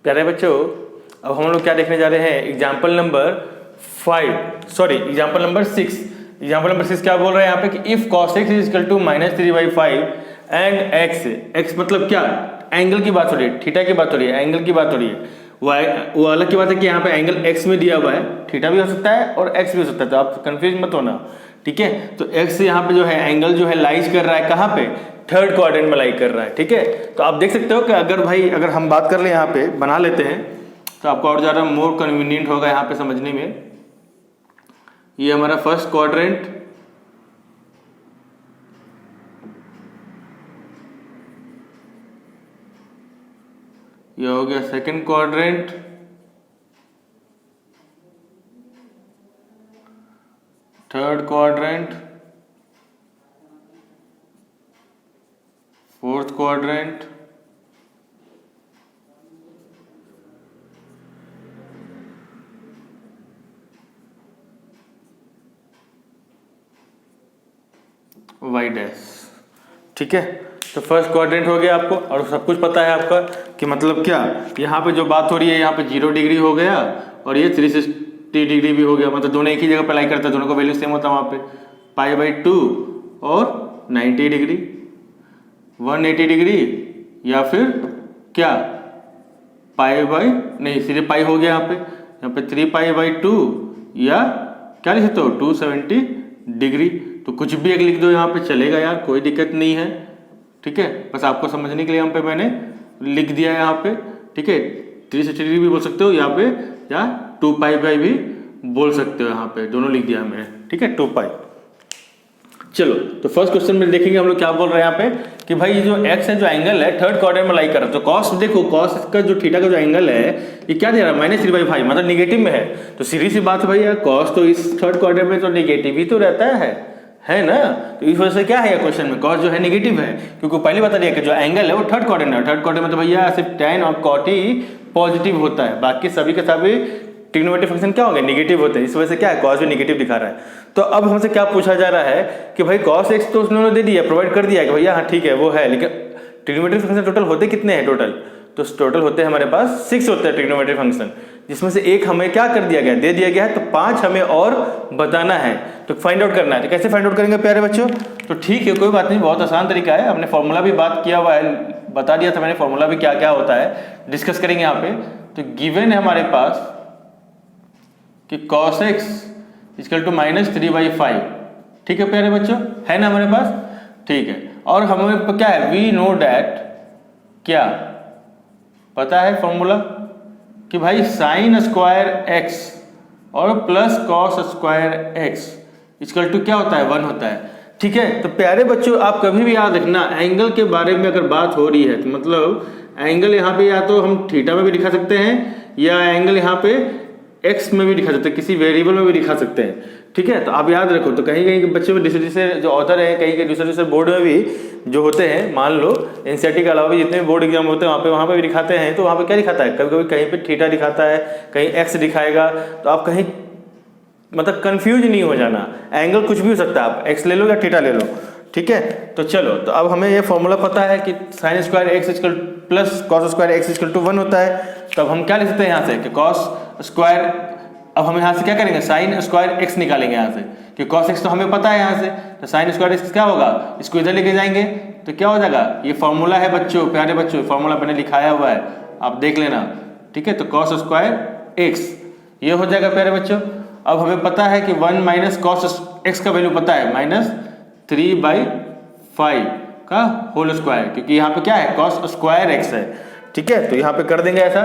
प्यारे बच्चों, अब हम लोग क्या देखने जा रहे हैं, एग्जाम्पल नंबर 6। एग्जाम्पल नंबर 6 क्या बोल रहा है यहाँ पे कि if cos x is equal to -3/5 and x मतलब क्या, एंगल की बात हो रही है, थीटा की बात हो रही है, एंगल की बात हो रही है। वो अलग की बात है कि यहाँ पे एंगल x में दिया हुआ है, थीटा भी हो सकता है और x भी हो सकता है, तो आप कंफ्यूज मत होना, ठीक है। तो x यहाँ पे जो है एंगल जो है लाइज कर रहा है कहाँ पे, थर्ड क्वाड्रेंट में लाई कर रहा है, ठीक है। तो आप देख सकते हो कि अगर हम बात कर ले यहाँ पे बना लेते हैं तो आपको और ज़्यादा मोर कन्वीनियंट होगा यहाँ पे समझने में। ये हमारा फर्स्ट क्वाड्रेंट, ये हो गया second quadrant, third quadrant, fourth quadrant, Y dash, ठीक है। तो फर्स्ट क्वाड्रेंट हो गया आपको, और सब कुछ पता है आपका कि मतलब क्या, यहाँ पे जो बात हो रही है यहाँ पे 0 डिग्री हो गया और ये 360 डिग्री भी हो गया, मतलब दोनों एक ही जगह पे लाई करता है, दोनों का वैल्यू सेम होता है वहाँ पे, π/2 और 90 डिग्री, 180 डिग्री, या फिर क्या सीधे पाई हो गया यहाँ पे 3π/2 या क्या लिख सकते हो 270 डिग्री। तो कुछ भी एक लिख दो यहाँ पे चलेगा यार, कोई दिक्कत नहीं है, ठीक है। बस आपको समझने के लिए यहाँ पे मैंने लिख दिया है यहाँ पे, ठीक है। 360 डिग्री भी बोल सकते हो यहाँ पे, या 2π भी बोल सकते हो, यहाँ पे दोनों लिख दिया है मैंने, ठीक है, 2π। चलो, तो फर्स्ट क्वेश्चन में देखेंगे हम लोग क्या बोल रहे हैं यहाँ पे कि भाई जो x है, जो एंगल है थर्ड क्वाड्रेंट में लाई कर रहा है, तो cos देखो, cos का जो थीटा का जो एंगल है ये क्या दे रहा है, -3/5, मतलब निगेटिव में है। तो सीधी सी बात है भाई यार, cos तो इस थर्ड क्वाड्रेंट में तो निगेटिव ही तो रहता है ना। तो इस वजह से क्या है ये क्वेश्चन में, cos जो है निगेटिव है, क्योंकि पहले बता दिया कि जो एंगल है वो थर्ड क्वाड्रेंट है, थर्ड क्वाड्रेंट में तो भैया सिर्फ tan और cot ही पॉजिटिव होता है, बाकी सभी के सभी ट्रिग्नोमेट्रिक फंक्शन क्या होंगे, निगेटिव होते हैं। इस वजह से क्या है, cos भी निगेटिव दिखा रहा है। तो अब हमसे क्या पूछा जा रहा है कि भाई cos x तो उन्होंने दे दिया, प्रोवाइड कर दिया कि भैया हाँ ठीक है वो है, लेकिन ट्रिग्नोमेट्रिक फंक्शन टोटल होते कितने हैं टोटल, तो टोटल होते हैं हमारे पास 6 होते हैं ट्रिग्नोमेट्रिक फंक्शन, जिसमें से एक हमें क्या कर दिया गया, दे दिया गया है, तो 5 हमें और बताना है, तो फाइंड आउट करना है। तो कैसे फाइंड आउट करेंगे प्यारे बच्चों, तो ठीक है कोई बात नहीं, बहुत आसान तरीका है, हमने फॉर्मूला भी बात किया हुआ है, बता दिया था मैंने फॉर्मूला भी क्या क्या होता है, डिस्कस करेंगे यहाँ पे। तो गिवन है हमारे पास कि cos x इक्वल टू -3/5, ठीक है प्यारे बच्चों, है ना हमारे पास, ठीक है। और हमें क्या है, वी नो डैट, क्या पता है फॉर्मूला कि भाई sin स्क्वायर x और plus cos square x equal to क्या होता है, 1 होता है, ठीक है। तो प्यारे बच्चों आप कभी भी याद रखना, एंगल के बारे में अगर बात हो रही है तो मतलब एंगल यहाँ पे या तो हम थीटा में भी दिखा सकते हैं, या एंगल यहाँ पे x में भी दिखा सकते हैं, किसी वेरिएबल में भी दिखा सकते हैं, ठीक है। तो आप याद रखो, तो कहीं कहीं के बच्चे में दूसरे जो ऑथर है, कहीं के दूसरे बोर्ड में भी जो होते हैं, मान लो एनसीईआरटी के अलावा भी जितने भी बोर्ड एग्जाम होते हैं वहाँ पे भी दिखाते हैं, तो वहाँ पे क्या दिखाता है, कभी कभी कहीं पे थीटा दिखाता है, कहीं x दिखाएगा, तो आप कहीं मतलब कंफ्यूज नहीं हो जाना, एंगल कुछ भी हो सकता है, आप x ले लो या थीटा ले लो, ठीक है। तो चलो, तो अब हमें ये फॉर्मूला पता है कि sin square x equal plus cos square x equal to 1 होता है। तो अब हम क्या लिख सकते हैं यहाँ से कि cos स्क्वायर, अब हम यहाँ से क्या करेंगे, sin स्क्वायर x निकालेंगे यहाँ से, कि cos x तो हमें पता है यहाँ से, तो sin स्क्वायर x क्या होगा, इसको इधर लेके जाएंगे तो क्या हो जाएगा, ये फॉर्मूला है बच्चों, प्यारे बच्चों, फॉर्मूला मैंने लिखाया हुआ है, आप देख लेना, ठीक है। तो cos स्क्वायर x ये हो जाएगा प्यारे बच्चों। अब हमें पता है कि 1 माइनस cos x का वैल्यू पता है, -3/5 का होल स्क्वायर, क्योंकि यहाँ पे क्या है, cos स्क्वायर x है, ठीक है। तो यहाँ पे कर देंगे ऐसा।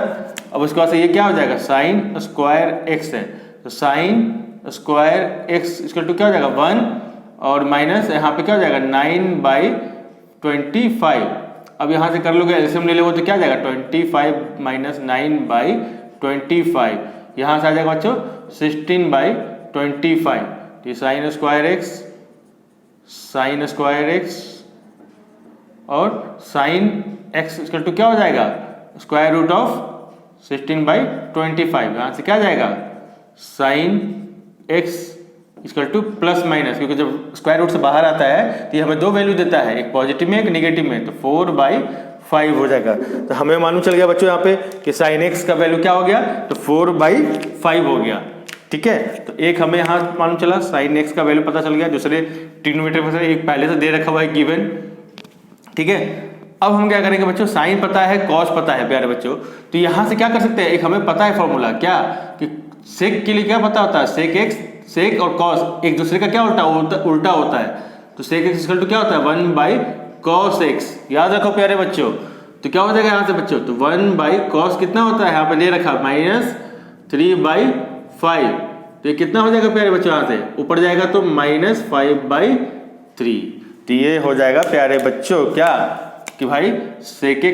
अब उसके बाद से ये क्या हो जाएगा, sin स्क्वायर x है, तो sin square x equal to क्या हो जाएगा 1, और माइनस यहाँ पे क्या हो जाएगा 9/25। अब यहाँ से कर लोगे एलसीएम ले लोगे तो क्या जाएगा 25 माइनस 9/25, यहाँ से आ जाएगा बच्चों 16/25। तो sin स्क्वायर x और sin x इक्वल टू क्या हो जाएगा, स्क्वायर रूट ऑफ 16/25, यहाँ से क्या जाएगा sin x equal two plus minus, क्योंकि जब स्क्वायर रूट से बाहर आता है तो ये हमें दो वैल्यू देता है, एक पॉजिटिव में एक नेगेटिव में, तो 5 हो जाएगा। तो हमें मालूम चल गया बच्चों यहाँ पे कि साइन एक्स का वैल्यू क्या हो गया, तो 4/5 हो गया। ठीक है, तो एक हमें यहाँ मालूम चला साइन एक्स का वैल्यू पता चल गया, दूसरे ट्रिग्नोमेट्री में से एक पहले से दे रखा हुआ है गिवन। ठीक है, अब हम क्या करेंगे बच्चों, साइन पता है, कॉस पता है प्यारे बच्चों, तो यहाँ से क्या कर सकते हैं, एक हमें पता है फॉर्मूला क्या कि सेक के लिए क्या पता होता है, सेक एक्स, सेक और कॉस एक दूसरे का क्या उल्टा होता है। तो सेक एक्स इक्वल टू क्या होता है 1/cos x, याद रखो प्यारे बच्चों। तो क्या हो जाएगा यहाँ से बच्चों, तो 1/cos कितना होता है यहाँ पे दे रखा -3/5, तो ये कितना हो जाएगा प्यारे बच्चों, यहाँ से ऊपर जाएगा तो -5/3। तो ये हो जाएगा प्यारे बच्चों क्या कि भाई सेक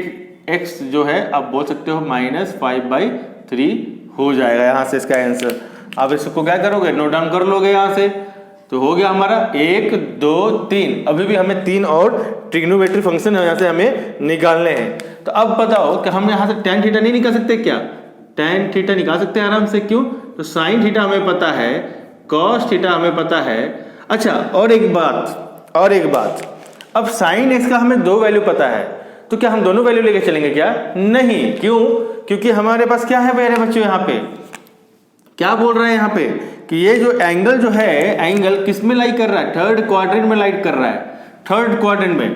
एक्स जो है आप बोल सकते हो -5/3 हो जाएगा यहाँ से इसका आंसर। आप इसको क्या करोगे, नोट डाउन कर लोगे यहाँ से। तो हो गया हमारा 1 2 3, अभी भी हमें 3 और ट्रिग्नोमेट्री फंक्शन यहाँ से हमें निकालने हैं। तो अब बताओ कि हम यहाँ से tan थीटा नहीं निकाल सकते क्या, tan थीटा निकाल सकते हैं आराम से। क्यों, तो sin थीटा हमें पता है, cos थीटा हमें पता है। अच्छा और एक बात, अब sin x का हमें 2 वैल्यू पता है, तो क्या हम दोनों वैल्यू लेके चलेंगे क्या, नहीं। क्यों, क्योंकि हमारे पास क्या है मेरे बच्चों, यहाँ पे क्या बोल रहे हैं यहाँ पे कि ये जो एंगल जो है, एंगल किस में लाई कर रहा है, थर्ड क्वाड्रेंट में लाई कर रहा है। थर्ड क्वाड्रेंट में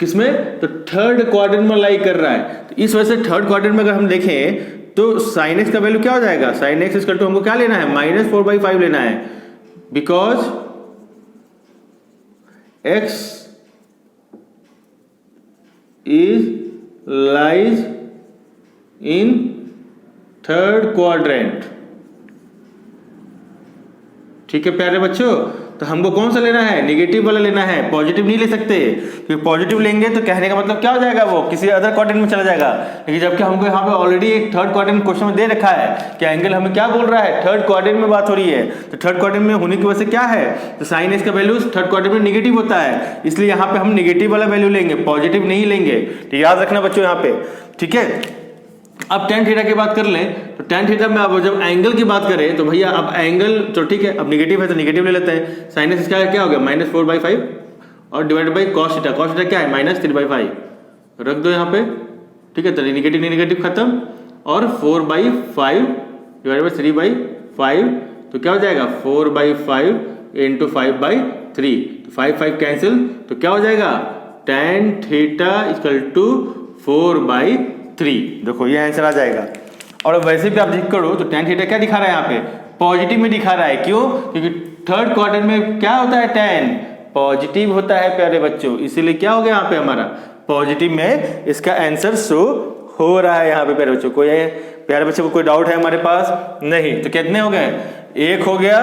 किसमें, तो थर्ड क्वाड्रेंट में लाई कर रहा है। तो इस वजह से थर्ड क्वाड्रेंट में अगर हम देखें तो sin x का वैल्यू क्या हो जाएगा, sin x इक्वल टू हमको क्या लेना है -4/5 लेना है, because x is lies in third quadrant. ठीक है प्यारे बच्चों, तो हमको कौन सा लेना है, नेगेटिव वाला लेना है, पॉजिटिव नहीं ले सकते, क्योंकि पॉजिटिव लेंगे तो कहने का मतलब क्या हो जाएगा, वो किसी अदर क्वाड्रेंट में चला जाएगा। लेकिन जबकि हमको यहाँ पे ऑलरेडी एक थर्ड क्वाड्रेंट क्वेश्चन में दे रखा है कि एंगल हमें क्या बोल रहा है, थर्ड क्वाड्रेंट में बात हो रही है। तो थर्ड क्वाड्रेंट में होने की वजह से क्या है, तो साइन एक्स का वैल्यू थर्ड क्वाड्रेंट में निगेटिव होता है, इसलिए यहाँ पे हम निगेटिव वाला वैल्यू लेंगे, पॉजिटिव नहीं लेंगे। तो याद रखना बच्चों यहाँ पे। ठीक है, अब tan थीटा की बात कर लें, तो tan थीटा में अब जब एंगल की बात करें तो भैया अब एंगल तो ठीक है, अब निगेटिव है तो निगेटिव ले लेते हैं। साइन एक्स क्या हो गया -4/5 और divide by cos theta, cos theta क्या है -3/5, रख दो यहाँ पे। ठीक है, तो निगेटिव खत्म, और 4/5 डिवाइड बाई 3/5, तो क्या हो जाएगा 4/5 इंटू 5/3, तो 5 कैंसिल, तो क्या हो जाएगा tan थीटा इक्वल टू 4/3। देखो ये आंसर आ जाएगा। और वैसे भी आप देख करो तो tan थीटा क्या दिखा रहा है यहाँ पे, पॉजिटिव में दिखा रहा है। क्यों, क्योंकि थर्ड क्वाड्रेंट में क्या होता है, tan पॉजिटिव होता है प्यारे बच्चों, इसीलिए क्या हो गया यहाँ पे हमारा पॉजिटिव में इसका आंसर शो हो रहा है यहाँ पे प्यारे बच्चों। कोई प्यारे बच्चों को कोई डाउट है हमारे पास, नहीं। तो कितने हो गए, 1 हो गया।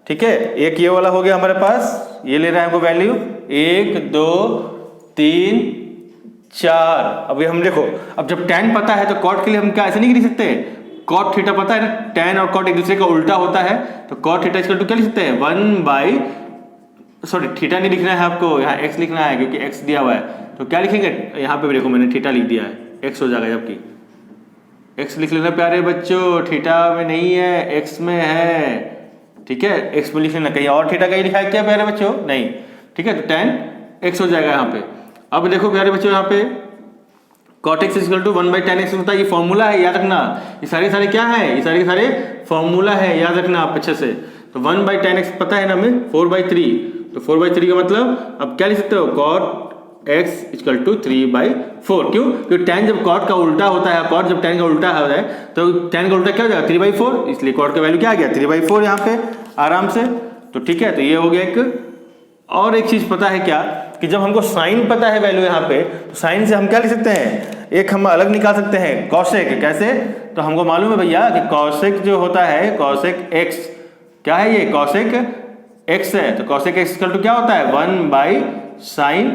ठीक है, एक ये वाला हो गया हमारे पास, ये ले रहा है हमको वैल्यू 1 2 3 4। अभी हम देखो, अब जब tan पता है तो cot के लिए हम क्या ऐसे नहीं लिख सकते, cot थीटा पता है ना, tan और cot एक दूसरे का उल्टा होता है, तो cot थीटा इक्वल टू क्या लिख सकते हैं थीटा नहीं लिखना है आपको, यहाँ x लिखना है क्योंकि x दिया हुआ है। तो क्या लिखेंगे, यहाँ पे देखो मैंने थीटा लिख दिया है, x हो जाएगा, जबकि x लिख लेना प्यारे बच्चों, थीटा में नहीं है x में है। ठीक है, x में लिख लेना, कहीं और थीटा कहीं लिखा है क्या प्यारे बच्चों, नहीं। ठीक है, तो tan x हो जाएगा यहाँ पे। अब देखो प्यारे बच्चों यहाँ पे cot x equal to 1/tan x होता है, ये फॉर्मूला है, याद रखना। ये सारे क्या है, ये सारे फॉर्मूला है, याद रखना आप अच्छे से। तो 1/tan x पता है ना हमें 4/3, तो 4/3 का मतलब अब क्या लिख सकते हो, cot x इक्वल टू 3/4। क्यों, क्योंकि tan जब cot का उल्टा होता है, cot जब tan का उल्टा होता है तो tan का उल्टा क्या हो जाएगा 3/4, इसलिए cot का वैल्यू क्या आ गया 3/4 यहाँ पे आराम से। तो ठीक है, तो ये हो गया एक। और एक चीज पता है क्या, कि जब हमको साइन पता है वैल्यू यहाँ पे, तो साइन से हम क्या लिख सकते हैं, एक हम अलग निकाल सकते हैं कॉसेक। कैसे, तो हमको मालूम है भैया कि कॉसेक जो होता है, कॉसेक एक्स क्या है, ये कॉसेक एक्स है। तो कॉसेक एक्स इक्वल टू क्या होता है 1/sin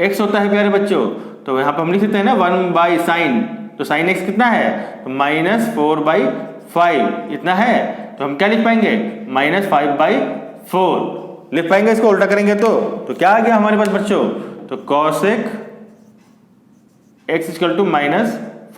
x होता है प्यारे बच्चों। तो यहाँ पे हम लिख सकते हैं ना 1/sin, तो sin x कितना है, तो -4/5 इतना है। तो हम क्या लिख पाएंगे -5/4 लिख पाएंगे, इसको उल्टा करेंगे तो क्या आ गया हमारे पास बच्चों, तो cosec x इक्वल टू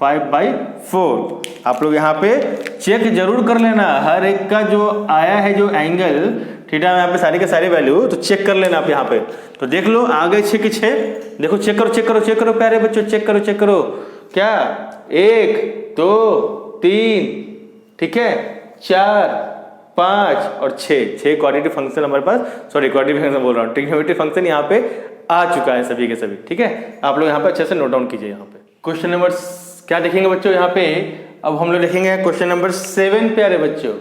5/4। आप लोग यहाँ पे चेक जरूर कर लेना, हर एक का जो आया है जो एंगल थीटा में यहाँ पे सारी के सारी वैल्यू तो चेक कर लेना आप यहाँ पे। तो देख लो आ गए 6 के 6, देखो चेक करो चेक करो चेक करो प्यारे बच्चों, चेक करो चेक करो, क्या 1 2 3, ठीक है, 4 5 और 6 क्वाड्रेटिक फंक्शन हमारे पास, सॉरी क्वाड्रेटिक फंक्शन बोल रहा हूँ, ट्रिग्नोमेट्रिक फंक्शन यहाँ पे आ चुका है सभी के सभी। ठीक है, आप लोग यहाँ पे अच्छे से नोट डाउन कीजिए। यहाँ पे क्वेश्चन नंबर क्या देखेंगे बच्चों यहाँ पे, अब हम लोग देखेंगे क्वेश्चन नंबर 7 प्यारे बच्चों।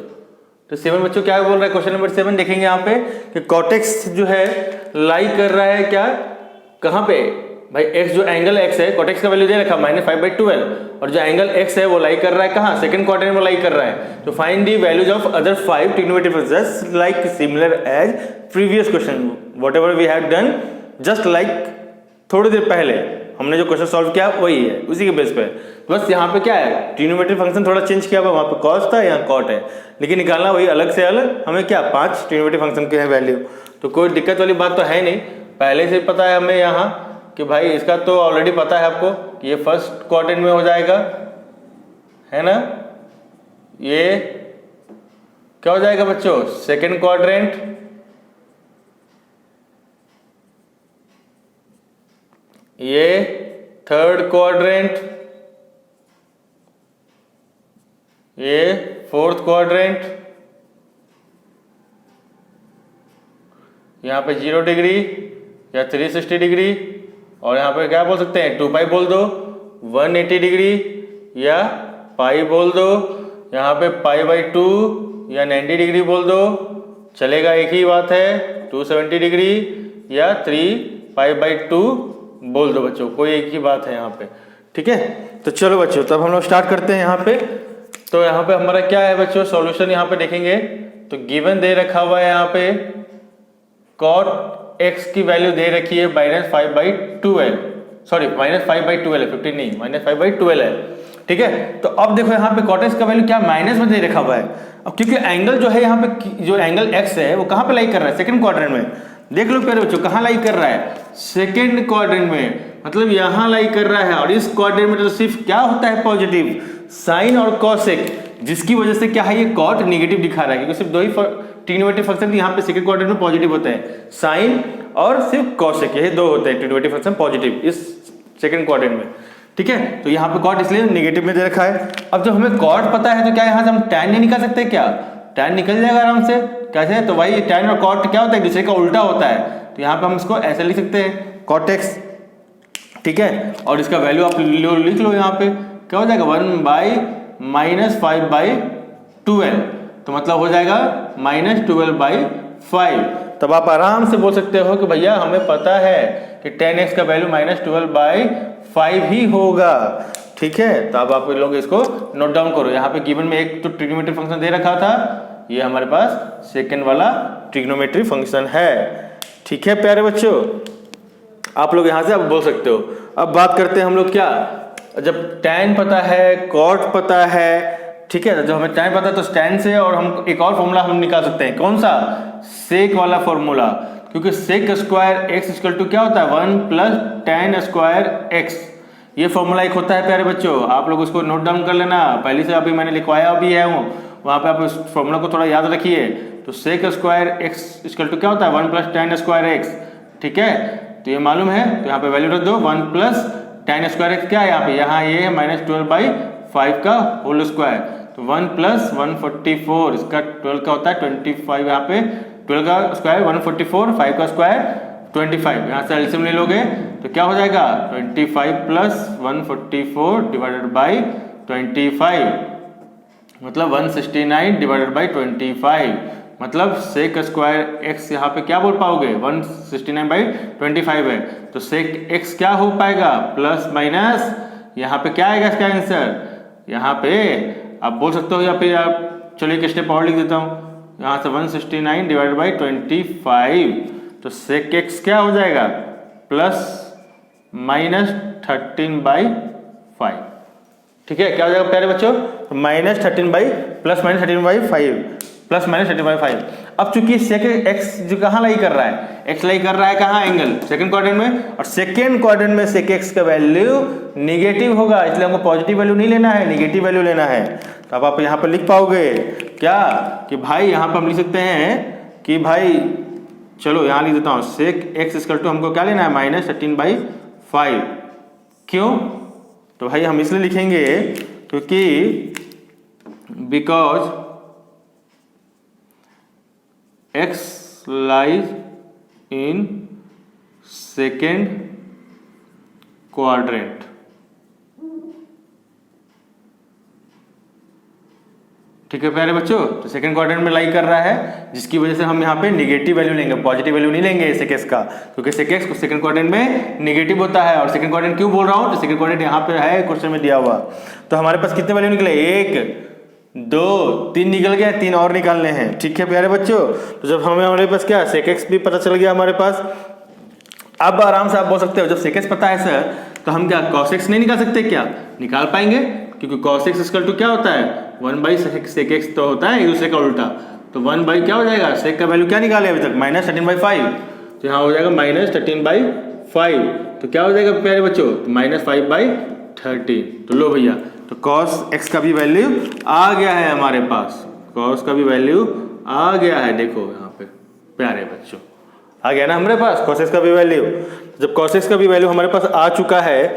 तो 7 बच्चों क्या बोल रहा है, क्वेश्चन नंबर 7 देखेंगे यहाँ पे कि कॉटेक्स जो है लाई कर रहा है क्या, कहाँ पे भाई, x जो एंगल x है, कॉटेक्स का वैल्यू दे रखा -5/12, और जो एंगल x है वो लाई कर रहा है कहाँ, सेकंड क्वाड्रेंट में लाई कर रहा है। तो find the values of other 5 trigonometric functions just like similar as previous question, whatever we have done, just like थोड़ी देर पहले हमने जो क्वेश्चन सॉल्व किया वही है, उसी के बेस पे। बस यहाँ पे क्या है, ट्रिग्नोमेट्रिक फंक्शन थोड़ा चेंज किया हुआ, वहाँ पे कॉस था, यहाँ कॉट है, लेकिन निकालना वही अलग से अलग, हमें क्या 5 ट्रिग्नोमेट्रिक फंक्शन के हैं वैल्यू। तो कोई दिक्कत वाली बात तो है नहीं, पहले से पता है हमें यहाँ कि भाई इसका तो ऑलरेडी पता है आपको कि ये फर्स्ट क्वाड्रेंट में हो जाएगा, है ना, ये क्या हो जाएगा बच्चों, सेकंड क्वाड्रेंट, ये थर्ड क्वाड्रेंट, ये फोर्थ क्वाड्रेंट, यहाँ पे 0 डिग्री या 360 डिग्री, और यहाँ पे क्या बोल सकते हैं 2 पाई बोल दो, 180 डिग्री या पाई बोल दो, यहाँ पे π/2 या 90 डिग्री बोल दो, चलेगा, एक ही बात है, 270 डिग्री या 3π/2 बोल दो बच्चों, कोई एक ही बात है यहाँ पे। ठीक है, तो चलो बच्चों तब हम लोग स्टार्ट करते हैं यहाँ पे। तो यहाँ पे हमारा क्या है बच्चों, सॉल्यूशन यहाँ पे देखेंगे तो गिवन दे रखा हुआ है यहाँ पे cot x की वैल्यू दे रखी है -5/12, सॉरी -5/12 है, 15 नहीं, -5/12 है। ठीक है, तो अब देखो यहाँ पे cot x का वैल्यू क्या माइनस में दे रखा हुआ है। अब क्योंकि एंगल जो है यहाँ पे, जो एंगल x है वो कहाँ पे लाई कर रहा है, सेकंड क्वाड्रेंट में। देख लो प्यारे बच्चों कहाँ लाई कर रहा है, सेकंड क्वाड्रेंट में, मतलब यहाँ लाई कर रहा है। और इस क्वाड्रेंट में तो सिर्फ क्या होता है, पॉजिटिव साइन और कॉसेक, जिसकी वजह से क्या है ये कॉट नेगेटिव दिखा रहा है, क्योंकि सिर्फ दो ही ट्रिग्नोमेट्रिक फंक्शन यहाँ पे सेकंड क्वाड्रेंट में पॉजिटिव होते हैं, साइन और सिर्फ कॉसेक, यही दो होते हैं ट्रिग्नोमेट्रिक फंक्शन पॉजिटिव इस सेकंड क्वाड्रेंट में। ठीक है, तो यहाँ पे कॉट इसलिए नेगेटिव में दे रखा है। अब जब हमें कॉट पता है तो क्या यहाँ से हम टैन नहीं निकाल सकते, क्या टैन निकल जाएगा आराम से, कैसे, तो भाई टैन और कॉट क्या होता है, एक दूसरे का उल्टा होता है। तो यहाँ पे हम इसको ऐसे लिख सकते हैं कॉट एक्स, ठीक है, और इसका वैल्यू आप लिख लो, यहाँ पे क्या हो जाएगा 1/-5/12, तो मतलब हो जाएगा -12/5। तब आप आराम से बोल सकते हो कि भैया हमें पता है कि tan x का वैल्यू -12/5 ही होगा। ठीक है, तो अब आप लोग इसको नोट डाउन करो। यहाँ पे गिवन में एक तो ट्रिग्नोमेट्रिक फंक्शन दे रखा था, ये हमारे पास सेकंड वाला ट्रिग्नोमेट्रिक फंक्शन है। ठीक है प्यारे बच्चों, आप लोग यहाँ से आप बोल सकते हो। अब बात करते हैं हम लोग क्या, जब tan पता है, cot पता है, ठीक है, जब हमें tan पता है तो tan से और हम एक और फॉर्मूला हम निकाल सकते हैं, कौन सा, सेक वाला फॉर्मूला, क्योंकि sec square x equal to क्या होता है 1 + tan स्क्वायर x, ये फॉर्मूला एक होता है प्यारे बच्चों। आप लोग उसको नोट डाउन कर लेना, पहले से अभी मैंने लिखवाया भी है वहाँ पे, आप उस फॉर्मूला को थोड़ा याद रखिए। तो sec square x equal to क्या होता है 1 + tan स्क्वायर x, ठीक है, तो ये मालूम है, तो यहाँ पे वैल्यू रख दो, 1 + tan स्क्वायर x क्या है यहाँ पे, यहाँ ये है -12/5 का होल स्क्वायर, तो 1 + 144, इसका 12 का होता है 25, यहाँ पे 12 का स्क्वायर 144, 5 का स्क्वायर 25, यहाँ से एलसीएम ले लोगे तो क्या हो जाएगा 25 + 144 / 25, मतलब 169 / 25, मतलब सेक स्क्वायर x यहाँ पे क्या बोल पाओगे 169/25 है, तो सेक x क्या हो पाएगा प्लस माइनस, यहाँ पे क्या आएगा इसका आंसर, यहाँ पे आप बोल सकते हो, या फिर आप चलिए एक स्टेप और लिख देता हूँ, यहाँ से 169 / 25, तो सेक x क्या हो जाएगा +-13/5। ठीक है, क्या हो जाएगा प्यारे बच्चों, -13/5, प्लस माइनस 35/5। अब चूंकि सेकंड एक्स जो कहाँ लाई कर रहा है, एक्स लाई कर रहा है कहाँ, एंगल सेकंड क्वाड्रेंट में, और सेकंड क्वाड्रेंट में सेक एक्स का वैल्यू निगेटिव होगा, इसलिए हमको पॉजिटिव वैल्यू नहीं लेना है, निगेटिव वैल्यू लेना है। तो अब आप यहाँ पर लिख पाओगे क्या कि भाई यहाँ पर हम लिख सकते हैं कि भाई चलो यहाँ लिख देता हूँ, सेक एक्स इक्वल टू हमको क्या लेना है, माइनस 13/5। क्यों? तो भाई हम इसलिए लिखेंगे क्योंकि because x lies in second quadrant। ठीक है प्यारे बच्चों, तो सेकंड क्वाड्रेंट में लाई कर रहा है, जिसकी वजह से हम यहाँ पे निगेटिव वैल्यू लेंगे, पॉजिटिव वैल्यू नहीं लेंगे सेक एक्स का, क्योंकि सेक एक्स सेकंड क्वाड्रेंट में निगेटिव होता है। और सेकंड क्वाड्रेंट क्यों बोल रहा हूँ, तो सेकंड क्वाड्रेंट यहाँ पे है क्वेश्चन में दिया हुआ। तो हमारे पास कितने वैल्यू निकले, 1 2 3 निकल गया, 3 और निकालने हैं। ठीक है प्यारे बच्चों, तो जब हमारे पास क्या सेक एक्स भी पता चल गया हमारे पास, अब आराम से आप बोल सकते हो जब सेक एक्स पता है सर तो हम क्या कॉस एक्स नहीं निकाल सकते, क्या निकाल पाएंगे, क्योंकि कॉस एक्स इक्वल टू क्या होता है 1/सेक एक्स तो होता है एक दूसरे का उल्टा, तो 1 क्या हो जाएगा, सेक का वैल्यू क्या निकाले अभी तक, माइनस 13/5, तो यहाँ हो जाएगा माइनस 13/5। तो क्या हो जाएगा प्यारे बच्चों, माइनस 5/13। तो लो भैया, तो कॉस एक्स का भी वैल्यू आ गया है हमारे पास, कॉस का भी वैल्यू आ गया है, देखो यहाँ पे प्यारे बच्चों आ गया ना हमारे पास कॉस एक्स का भी वैल्यू। जब कॉस एक्स का भी वैल्यू हमारे पास आ चुका है,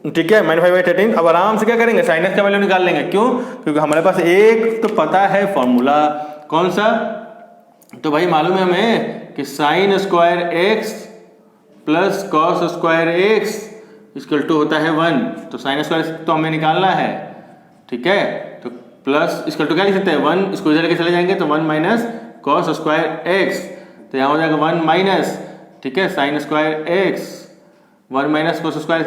ठीक है, -5/13, अब आराम से क्या करेंगे, साइन एक्स का वैल्यू निकाल लेंगे। क्यों? क्योंकि हमारे पास एक तो पता है फॉर्मूला, कौन सा, तो भाई मालूम है हमें कि sine square X plus cos square X equal to होता है 1, तो साइन स्क्वायर तो हमें निकालना है, ठीक है, तो प्लस इक्वल टू क्या लिख सकते हैं 1, इसको इधर के चले जाएंगे तो 1 माइनस कॉस स्क्वायर एक्स, तो यहाँ हो जाएगा 1 माइनस, ठीक है, sign square x 1 minus cos square,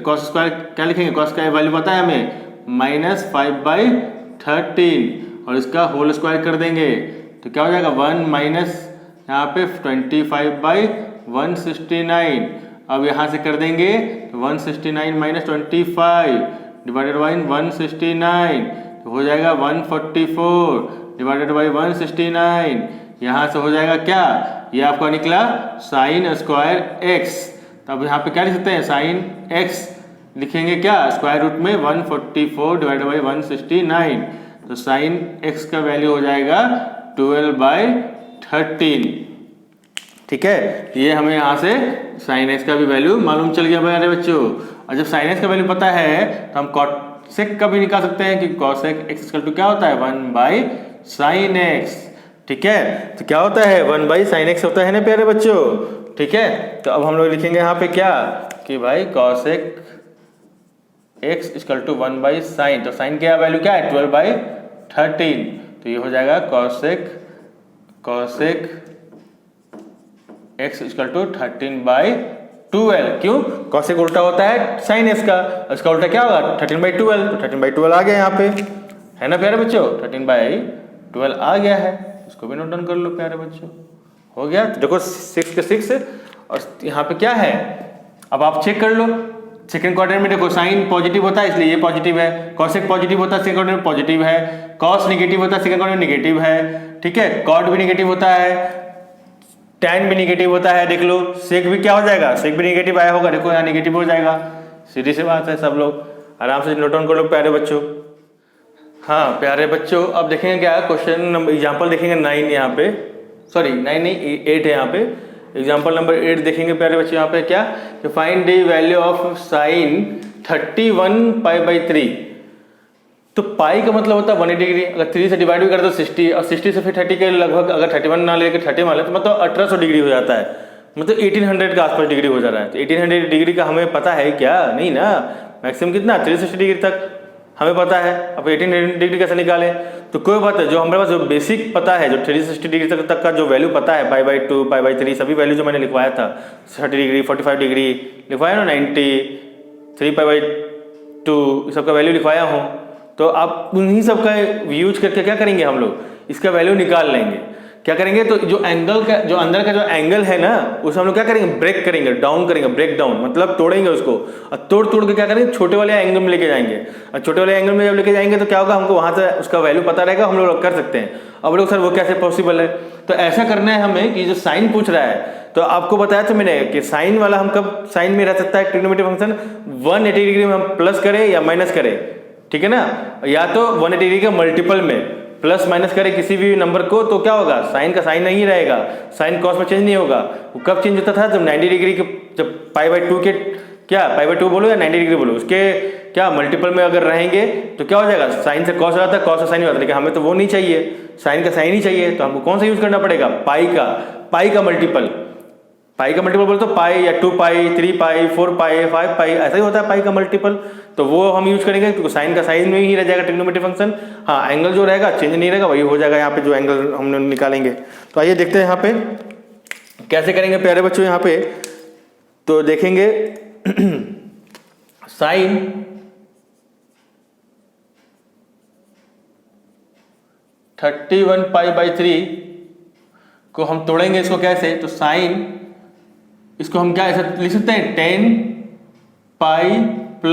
cos square क्या लिखेंगे, कॉस का वैल्यू पता है हमें -5/13, और इसका होल स्क्वायर कर देंगे तो क्या हो जाएगा 1 माइनस यहाँ पे 25/169। अब यहाँ से कर देंगे तो 169 माइनस 25 डिवाइडेड बाई 169 तो हो जाएगा 144 डिवाइडेड बाई 169। यहाँ से हो जाएगा क्या, ये आपका निकला साइन स्क्वायर एक्स। तब यहाँ पे क्या लिख सकते हैं, साइन एक्स लिखेंगे क्या, स्क्वायर रूट में 144 डिवाइडेड बाई 169, तो साइन एक्स का वैल्यू हो जाएगा 12/13। ठीक है, ये हमें यहाँ से साइन एक्स का भी वैल्यू मालूम चल गया मेरे बच्चों। और जब साइन एक्स का वैल्यू पता है तो हम कॉसेक का भी निकाल सकते हैं कि कॉसेक एक्स इक्वल टू क्या होता है 1/sin x। ठीक है, तो क्या होता है 1/sin x होता है ना प्यारे बच्चों। ठीक है, तो अब हम लोग लिखेंगे यहाँ पे क्या कि भाई cosec x equal to 1/sin, तो साइन क्या वैल्यू क्या है 12/13, तो ये हो जाएगा कॉसेक x इक्वल टू 13/12। क्यों, कॉसेक उल्टा होता है साइन एक्स का, इसका उल्टा क्या होगा 13/12, तो 13/12 आ गया यहाँ पे, है ना प्यारे बच्चों, 13/12 आ गया है, इसको भी नोट डाउन कर लो प्यारे बच्चों। हो गया, तो देखो 6 के 6 और यहाँ पे क्या है, अब आप चेक कर लो सेकंड क्वाड्रेंट में, देखो साइन पॉजिटिव होता है इसलिए ये पॉजिटिव है, कॉसेक पॉजिटिव होता है सेकंड क्वाड्रेंट में पॉजिटिव है, कॉस निगेटिव होता है सेकंड क्वाड्रेंट में निगेटिव है। ठीक है, कॉट भी निगेटिव होता है, टैन भी निगेटिव होता है, देख लो सेक भी क्या हो जाएगा, सेक भी निगेटिव आया होगा, देखो यहाँ निगेटिव हो जाएगा, सीधी सी बात है, सब लोग आराम से नोट डाउन कर लो प्यारे बच्चों। हाँ प्यारे बच्चों, अब देखेंगे क्या क्वेश्चन नंबर एग्जाम्पल देखेंगे 9 यहाँ पे, सॉरी 9 नहीं 8 है यहाँ पे, एग्जाम्पल नंबर 8 देखेंगे प्यारे बच्चों। यहाँ पे क्या कि find the value of sine 31π/3, तो पाई का मतलब होता है 180 डिग्री, अगर 3 से डिवाइड भी कर दो 60 और 60 से फिर 30 के लगभग अगर 31 ना लेके 30 मान ले तो मतलब 1800 डिग्री हो जाता है, मतलब 1800 के आसपास डिग्री हो जा रहा है। तो 1800 डिग्री का हमें पता है क्या, नहीं ना, मैक्सिमम कितना 360 डिग्री तक हमें पता है। अब 1800 डिग्री कैसे निकालें, तो कोई बात है, जो हमारे पास जो बेसिक पता है, जो 360 डिग्री तक का जो वैल्यू पता है π/2 π/3 सभी वैल्यू जो मैंने लिखवाया था, 30 डिग्री 45 डिग्री लिखवाया ना, 90 3π/2 सबका वैल्यू लिखवाया हूँ, तो आप उन्हीं सब का यूज करके क्या करेंगे हम लोग इसका वैल्यू निकाल लेंगे। क्या करेंगे, तो जो एंगल का जो अंदर का जो एंगल है ना उसे हम लोग क्या करेंगे, ब्रेक करेंगे, डाउन करेंगे, ब्रेक डाउन मतलब तोड़ेंगे उसको, और तोड़ तोड़ के क्या करेंगे, छोटे वाले एंगल में लेके जाएंगे। और छोटे वाले एंगल में जब लेके जाएंगे तो क्या होगा, हमको वहां से उसका वैल्यू पता रहेगा, हम लोग कर सकते हैं। अब लोग सर वो कैसे पॉसिबल है, तो ऐसा करना है हमें कि जो साइन पूछ रहा है, तो आपको बताया था मैंने कि साइन वाला हम कब साइन में रह सकता है ट्रिग्नोमेट्री फंक्शन, 180 डिग्री में हम प्लस करें या माइनस करें, ठीक है ना, या तो 180 डिग्री के मल्टीपल में प्लस माइनस करें किसी भी नंबर को, तो क्या होगा, साइन का साइन नहीं रहेगा, साइन कॉस में चेंज नहीं होगा। वो कब चेंज होता था, जब 90 डिग्री के, जब π/2 के, क्या π/2 बोलो या 90 डिग्री बोलो, उसके क्या मल्टीपल में अगर रहेंगे तो क्या हो जाएगा, साइन से कॉस हो जाता है, कॉस से साइन हो जाता है, लेकिन हमें तो वो नहीं चाहिए, साइन का साइन ही चाहिए, तो हमको कौन सा यूज करना पड़ेगा, पाई का मल्टीपल। पाई का मल्टीपल बोले तो पाई या 2 पाई, 3 पाई, 4 पाई, 5 पाई, ऐसा ही होता है पाई का मल्टीपल, तो वो हम यूज करेंगे क्योंकि साइन का साइन में ही रह जाएगा ट्रिग्नोमेट्री फंक्शन। हाँ, एंगल जो रहेगा चेंज नहीं रहेगा, वही हो जाएगा यहाँ पे जो एंगल हम निकालेंगे। तो आइए देखते हैं यहाँ पे कैसे करेंगे प्यारे बच्चों। यहाँ पे तो देखेंगे साइन (31π/3) को हम तोड़ेंगे इसको कैसे, तो साइन इसको हम क्या ऐसा लिख सकते हैं, 10π +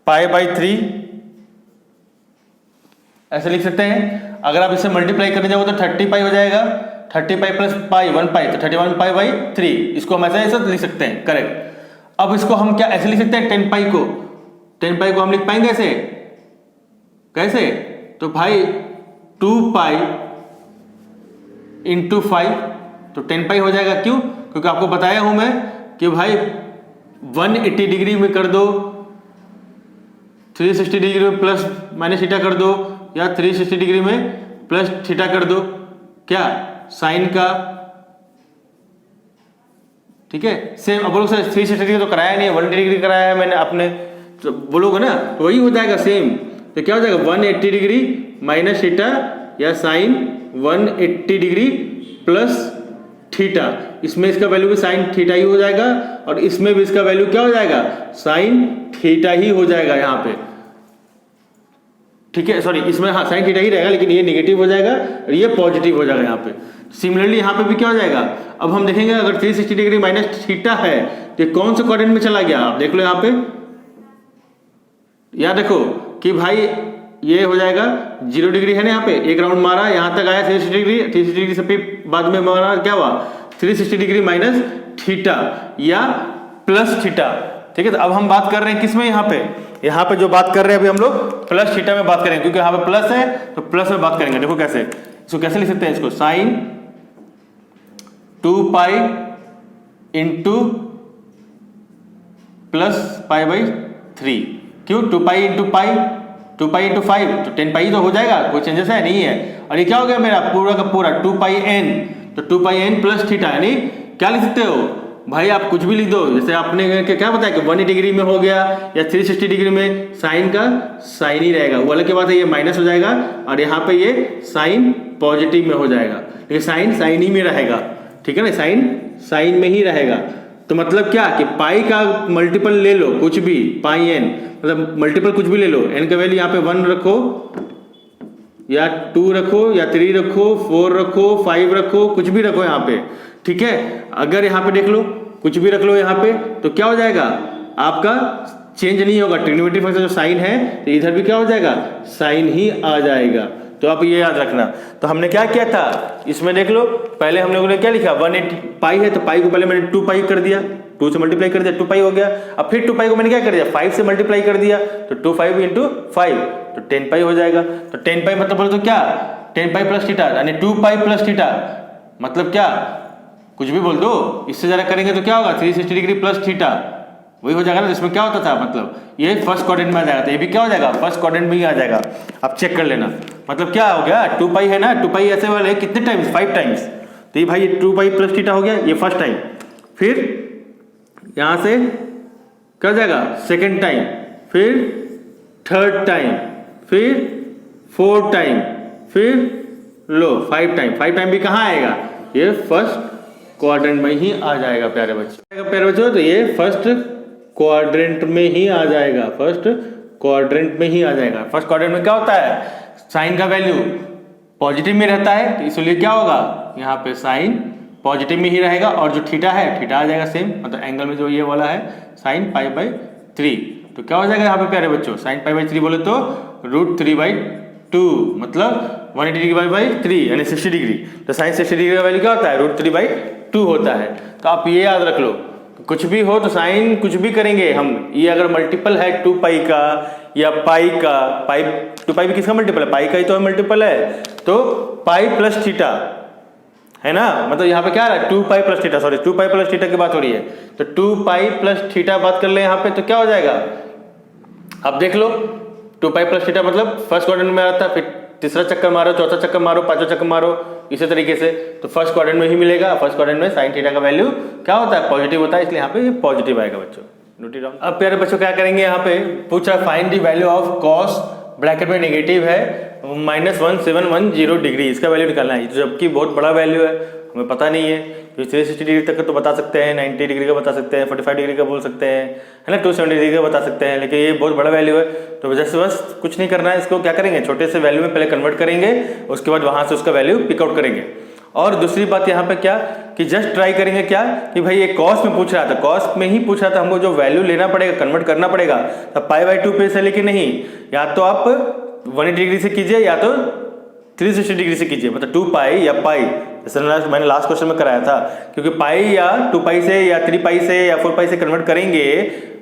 π/3 ऐसे लिख सकते हैं। अगर आप इसे मल्टीप्लाई करने जाओ तो 30π हो जाएगा, 30π + π 1π, तो 31π/3, इसको हम ऐसा लिख सकते हैं, करेक्ट। अब इसको हम क्या ऐसे लिख सकते हैं, 10π को हम लिख पाएंगे ऐसे, कैसे, तो भाई 2π × 5, तो 10π हो जाएगा। क्यों, क्योंकि आपको बताया हूं मैं कि भाई 180 डिग्री में कर दो, 360 डिग्री में प्लस माइनस थीटा कर दो, या 360 डिग्री में प्लस थीटा कर दो, क्या साइन का, ठीक है, सेम। अब बोलो सर 360 डिग्री तो कराया नहीं है, 180 डिग्री कराया है मैंने, आपने तो बोलोगे ना, तो वही हो जाएगा सेम। तो क्या हो जाएगा, 180 डिग्री माइनस थीटा या साइन 180 डिग्री प्लस थीटा, इसमें इसका वैल्यू भी साइन थीटा ही हो जाएगा, और इसमें भी इसका वैल्यू क्या हो जाएगा, साइन थीटा ही हो जाएगा यहाँ पे, ठीक है, सॉरी इसमें हाँ साइन थीटा ही रहेगा, लेकिन ये नेगेटिव हो जाएगा और ये पॉजिटिव हो जाएगा यहाँ पे। सिमिलरली यहाँ पे भी क्या हो जाएगा, अब हम देखेंगे अगर 360 डिग्री माइनस थीटा है तो कौन से क्वाड्रेंट में चला गया, आप देख लो यहाँ पे, याद देखो कि भाई ये हो जाएगा 0 डिग्री है ना, यहाँ पे एक राउंड मारा, यहाँ तक आया 360 डिग्री से फिर बाद में मारा, क्या हुआ 360 डिग्री माइनस थीटा या प्लस थीटा, ठीक है। तो अब हम बात कर रहे हैं किसमें, यहाँ पे जो बात कर रहे हैं अभी हम लोग प्लस थीटा में बात करेंगे, क्योंकि यहाँ पे प्लस है तो प्लस में बात करेंगे। देखो कैसे, इसको कैसे लिख सकते हैं, इसको साइन 2π × प्लस π/3, क्यों 2π × π, 2π × 5 तो 10π तो हो जाएगा, कोई चेंजेस है नहीं है। और ये क्या हो गया मेरा पूरा का पूरा 2πn, तो 2πn प्लस थीटा, यानी क्या लिख सकते हो भाई, आप कुछ भी लिख दो, जैसे आपने क्या बताया कि 180 डिग्री में हो गया या 360 डिग्री में, साइन का साइन ही रहेगा, वो अलग की बात है, ये माइनस हो जाएगा और यहाँ पे ये साइन पॉजिटिव में हो जाएगा, लेकिन साइन साइन ही में रहेगा, ठीक है ना, साइन साइन में ही रहेगा। तो मतलब क्या कि पाई का मल्टीपल ले लो कुछ भी, पाई एन मतलब मल्टीपल कुछ भी ले लो, एन का वैल्यू यहाँ पे 1 रखो या 2 रखो या 3 रखो, 4 रखो, 5 रखो, कुछ भी रखो यहाँ पे, ठीक है। अगर यहाँ पे देख लो कुछ भी रख लो यहाँ पे, तो क्या हो जाएगा, आपका चेंज नहीं होगा, ट्रिग्नोमेट्री फंक्शन जो साइन है तो इधर भी क्या हो जाएगा, साइन ही आ जाएगा। तो आप ये याद रखना। तो हमने क्या किया था, इसमें देख लो, पहले हम लोगों ने क्या लिखा, 180 पाई है तो पाई को पहले मैंने 2π कर दिया, 2 से मल्टीप्लाई कर दिया, 2π हो गया। अब फिर 2π को मैंने क्या कर दिया, 5 से मल्टीप्लाई कर दिया, तो 25 × 5 तो 10π हो जाएगा। तो 10π मतलब बोले तो क्या, 10π प्लस थीटा, यानी 2π प्लस थीटा, मतलब क्या, कुछ भी बोल दो, इससे ज़्यादा करेंगे तो क्या होगा, 360 डिग्री प्लस थीटा, वही हो जाएगा ना। इसमें क्या होता था, मतलब ये फर्स्ट क्वाड्रेंट में आ जाएगा, तो ये भी क्या हो जाएगा, फर्स्ट क्वाड्रेंट में ही आ जाएगा। आप चेक कर लेना, मतलब क्या हो गया, 2π है ना, 2π ऐसे वाले कितने टाइम्स, 5 टाइम्स, तो ये भाई 2π प्लस थीटा हो गया, ये फर्स्ट टाइम। फिर यहाँ से क्या हो जाएगा, सेकेंड टाइम, फिर थर्ड टाइम, फिर फोर्थ टाइम, फिर लो 5 टाइम। 5 टाइम भी कहाँ आएगा, ये फर्स्ट क्वाड्रेंट में ही आ जाएगा प्यारे बच्चों। तो ये फर्स्ट क्वाड्रेंट में ही आ जाएगा, फर्स्ट क्वाड्रेंट में ही आ जाएगा। फर्स्ट क्वाड्रेंट में क्या होता है, साइन का वैल्यू पॉजिटिव में रहता है तो इसलिए क्या होगा, यहाँ पे साइन पॉजिटिव में ही रहेगा, और जो थीटा है थीटा आ जाएगा सेम, मतलब एंगल में जो ये वाला है साइन पाई बाई 3, तो क्या हो जाएगा यहाँ पे प्यारे बच्चों, साइन पाई बाई 3 बोले तो √3/2, मतलब 180 डिग्री बाई 3 यानी 60 डिग्री। तो साइन 60 डिग्री का वैल्यू क्या होता है, √3/2 होता है। तो आप ये याद रख लो, कुछ भी हो तो साइन कुछ भी करेंगे हम, ये अगर मल्टीपल है 2 पाई का या पाई का, पाई 2 पाई भी किसका मल्टीपल है, पाई का ही तो मल्टीपल है, तो पाई प्लस थीटा है ना, मतलब यहाँ पे क्या आ रहा है 2 pi plus theta, sorry 2 pi plus theta की बात हो रही है, तो 2 पाई प्लस थीटा बात कर ले यहाँ पे, तो क्या हो जाएगा, अब देख लो 2 पाई प्लस थीटा मतलब फर्स्ट क्वाड्रेंट में आता है, फिर तीसरा चक्कर मारो, चौथा चक्कर मारो, पांचवा चक्कर मारो, इसी तरीके से, तो फर्स्ट क्वाड्रेंट में ही मिलेगा। फर्स्ट क्वाड्रेंट में साइन थीटा का वैल्यू क्या होता है, पॉजिटिव होता है, इसलिए यहाँ पे ये पॉजिटिव आएगा बच्चों, नोट इट डाउन। अब प्यारे बच्चों क्या करेंगे, यहाँ पे पूछ रहा है find the value of cos, bracket में नेगेटिव है -1710 डिग्री, इसका वैल्यू निकालना है, जबकि बहुत बड़ा वैल्यू है, हमें पता नहीं है, तो 360 डिग्री तक तो बता सकते हैं, 90 डिग्री का बता सकते हैं, 45 डिग्री का बोल सकते हैं, है ना, 270 डिग्री का बता सकते हैं, लेकिन ये बहुत बड़ा वैल्यू है, तो वजह से बस कुछ नहीं करना है, इसको क्या करेंगे, छोटे से वैल्यू में पहले कन्वर्ट करेंगे, उसके बाद वहां से उसका वैल्यू पिकआउट करेंगे। और दूसरी बात यहाँ पे क्या कि जस्ट ट्राई करेंगे क्या कि भाई ये कॉस में पूछ रहा था, कॉस में ही पूछ रहा था, हमको जो वैल्यू लेना पड़ेगा, कन्वर्ट करना पड़ेगा, तब π/2 पे से, लेकिन नहीं, या तो आप 180 डिग्री से कीजिए या तो 360 डिग्री से कीजिए, मतलब 2 पाई या पाई, जैसे मैंने लास्ट क्वेश्चन में कराया था, क्योंकि पाई या 2 पाई से या 3 पाई से या 4 पाई से कन्वर्ट करेंगे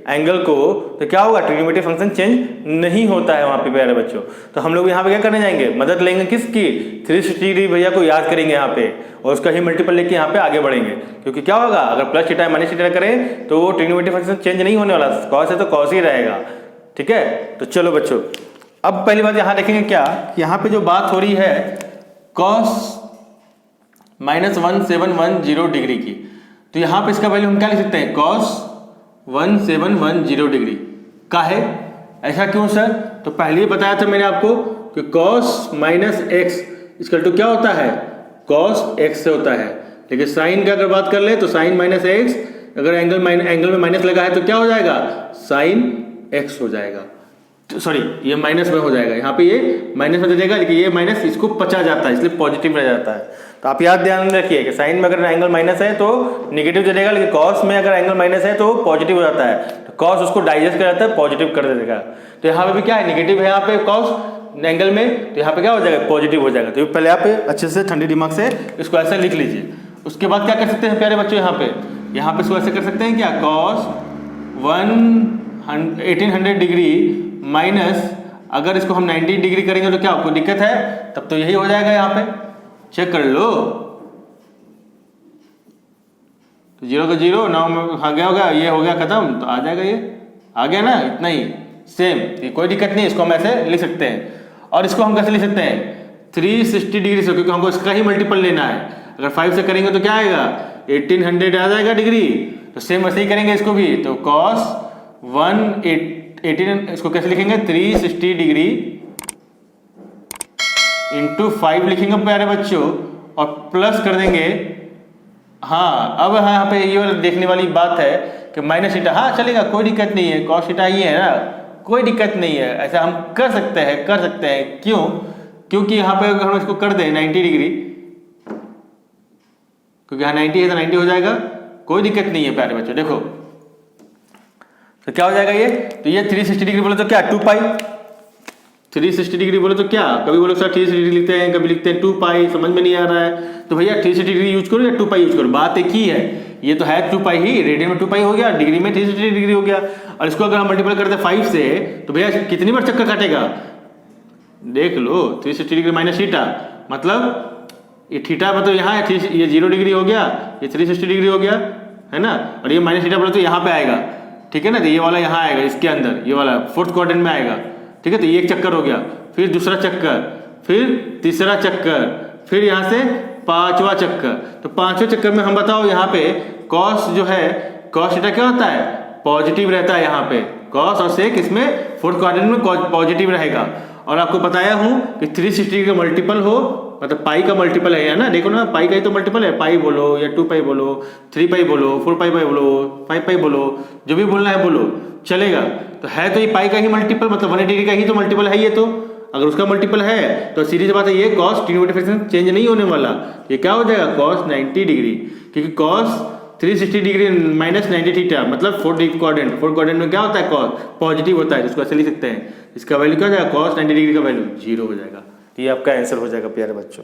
एंगल को, तो क्या होगा, ट्रिग्नोमेट्रिक फंक्शन चेंज नहीं होता है वहाँ पे प्यारे बच्चों। तो हम लोग यहाँ पे क्या करने जाएंगे, मदद लेंगे किसकी, 360 डिग्री भैया को याद करेंगे यहाँ पे, और उसका ही मल्टीपल लेके यहाँ पे आगे बढ़ेंगे, क्योंकि क्या होगा, अगर प्लस थीटा माइनस थीटा करें तो वो ट्रिग्नोमेट्रिक फंक्शन चेंज नहीं होने वाला, कॉस है तो कॉस ही रहेगा, ठीक है। तो चलो बच्चों, अब पहली बात यहाँ देखेंगे क्या, यहाँ पे जो बात हो रही है कॉस -1710 डिग्री की, तो यहाँ पे इसका वैल्यू हम क्या लिख सकते हैं, कॉस 1710 डिग्री का है, ऐसा क्यों सर, तो पहले ही बताया था मैंने आपको कि कॉस -x इसका टू क्या होता है, कॉस x से होता है, लेकिन साइन का अगर बात कर ले तो साइन -x, अगर एंगल में माइनस लगा है तो क्या हो जाएगा, साइन x हो जाएगा, सॉरी ये माइनस में हो जाएगा, यहाँ पे ये माइनस में जाएगा, लेकिन ये माइनस इसको पचा जाता है, इसलिए पॉजिटिव रह जाता है। तो आप याद ध्यान रखिए कि साइन में अगर एंगल माइनस है तो निगेटिव चलेगा, लेकिन कॉस में अगर एंगल माइनस है तो पॉजिटिव हो जाता है, तो कॉस उसको डाइजेस्ट कर जाता है, पॉजिटिव कर देगा। तो यहाँ पे भी क्या है, निगेटिव है यहाँ पे कॉस एंगल में, तो यहाँ पे क्या हो जाएगा, पॉजिटिव हो जाएगा। तो पहले आप अच्छे से ठंडे दिमाग से इसको ऐसे लिख लीजिए। उसके बाद क्या कर सकते हैं प्यारे बच्चों, यहाँ पे इसको ऐसे कर सकते हैं क्या, कॉस 1800 डिग्री माइनस, अगर इसको हम 90 डिग्री करेंगे तो क्या आपको दिक्कत है, तब तो यही हो जाएगा, यहाँ पे चेक कर लो, तो 0 का 0 9 आ गया होगा, ये हो गया खत्म, तो आ जाएगा, ये आ गया ना, इतना ही सेम, ये कोई दिक्कत नहीं, इसको हम ऐसे लिख सकते हैं। और इसको हम कैसे लिख सकते हैं, 360 डिग्री से, क्योंकि हमको इसका ही मल्टीपल लेना है, अगर 5 से करेंगे तो क्या आएगा, 1800 आ जाएगा डिग्री, तो सेम वैसे ही करेंगे इसको भी, तो कॉस 118, इसको कैसे लिखेंगे, 360 डिग्री इंटू 5 लिखेंगे प्यारे बच्चों, और प्लस कर देंगे, हाँ अब यहाँ पे ये देखने वाली बात है कि माइनस थीटा, हाँ चलेगा, कोई दिक्कत नहीं है, कॉस थीटा ही है ना, कोई दिक्कत नहीं है, ऐसा हम कर सकते हैं, क्यों, क्योंकि यहाँ पे अगर हम इसको कर दें 90 डिग्री, क्योंकि यहाँ 90 है तो 90 हो जाएगा, कोई दिक्कत नहीं है प्यारे बच्चों। देखो तो क्या हो जाएगा ये, तो ये 360 डिग्री बोले तो क्या 2 पाई, 360 डिग्री बोले तो क्या, कभी बोलो सर 360 डिग्री लिखते हैं, कभी लिखते हैं 2 पाई, समझ में नहीं आ रहा है, तो भैया 360 डिग्री यूज करो या 2 पाई यूज करो, बात एक ही है, ये तो है 2 पाई ही, रेडियन में 2 पाई हो गया, डिग्री में 360 डिग्री हो गया, और इसको अगर हम मल्टीप्लाई करते हैं 5 से, तो भैया कितनी बार चक्कर काटेगा, देख लो 360 डिग्री माइनस थीटा, मतलब ये थीटा मतलब यहाँ है, ये 0 डिग्री हो गया, ये 360 डिग्री हो गया, है ना, और ये माइनस थीटा बोले तो यहाँ पे आएगा, ठीक है ना, तो ये वाला यहाँ आएगा, इसके अंदर ये वाला फोर्थ क्वाड्रेंट में आएगा, ठीक है। तो ये एक चक्कर हो गया, फिर दूसरा चक्कर, फिर तीसरा चक्कर, फिर यहाँ से पांचवा चक्कर, तो पांचवें चक्कर में हम बताओ यहाँ पे कॉस जो है, कॉस थीटा क्या होता है, पॉजिटिव रहता है, यहाँ पे कॉस और सेक इसमें फोर्थ क्वाड्रेंट में पॉजिटिव रहेगा। और आपको बताया हूँ कि 360 का मल्टीपल हो, मतलब पाई का मल्टीपल है ना, देखो ना पाई का ही तो मल्टीपल है, पाई बोलो या 2 पाई बोलो, 3 पाई बोलो, 4 पाई बोलो, 5 पाई बोलो, जो भी बोलना है बोलो, चलेगा। तो है तो ये पाई का ही मल्टीपल, मतलब 180 डिग्री का ही तो मल्टीपल है ये, तो अगर उसका मल्टीपल है तो सीधी सी बात है ये cos डिनोमिनेटर चेंज नहीं होने वाला, ये क्या हो जाएगा cos 90 डिग्री, क्योंकि cos 360 डिग्री माइनस 90 थीटा मतलब 4 क्वाड्रेंट में क्या होता है cos पॉजिटिव होता है, जिसको ऐसे लिख सकते हैं, इसका वैल्यू क्या हो जाएगा cos 90 डिग्री का वैल्यू 0 हो जाएगा। ये आपका आंसर हो जाएगा प्यारे बच्चों।